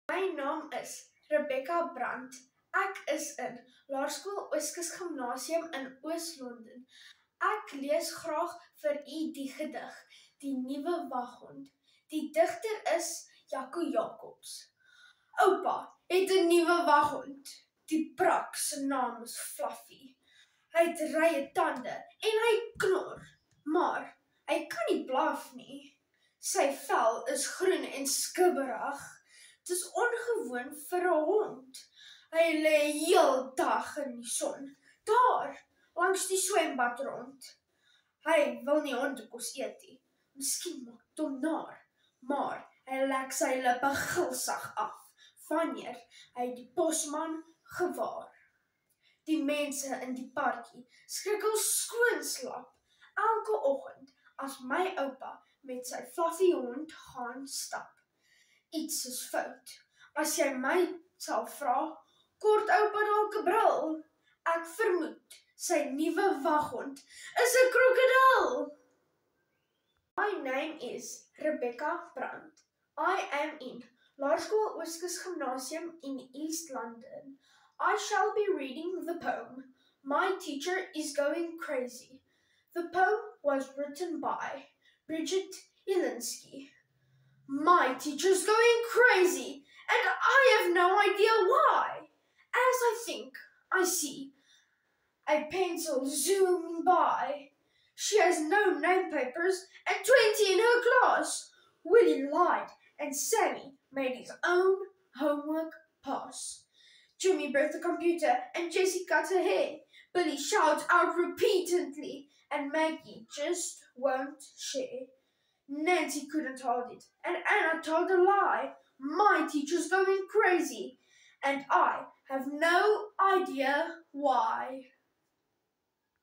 My naam is Rebecca Brandt. Ek is in Laerskool Ooskus Gimnasium in Oos-London. Ek lees graag vir u die gedig, Die Nuwe Waghond. Die digter is Jaco Jacobs. Oupa het 'n nuwe waghond. Die brak se naam is Fluffy. Hy het rye tande en hy knor, maar hy kan nie blaf nie. Sy vel is groen en skibberig. Dis ongewoon vir 'n hond. Hy lê heeldag in die son, daar langs die swembad rond. Hy wil nie hondekos eet nie. Miskien maak dit hom naar, maar hy lek sy lippe gulsig af wanneer hy die posman gewaar. Die mense in die parkie skrikkel skoonslap elke oggend as my oupa met sy Fluffy hond gaan stap. Iets is fout. As jy my sal vra, kort oupa dalk 'n bril. Ek vermoed sy nuwe waghond is 'n krokodil. My name is Rebecca Brandt. I am in Laerskool Ooskus Gimnasium in East London. I shall be reading the poem, My Teacher is Going Crazy. The poem was written by Bridget Ilinsky. My teacher's going crazy, and I have no idea why. As I think, I see a pencil zooming by. She has no name papers and 20 in her class. Willie lied, and Sammy made his own homework pass. Jimmy broke the computer, and Jessie cut her hair. Billy shouts out repeatedly, and Maggie just won't share. Nancy couldn't hold it, and Anna told a lie. My teacher's going crazy, and I have no idea why.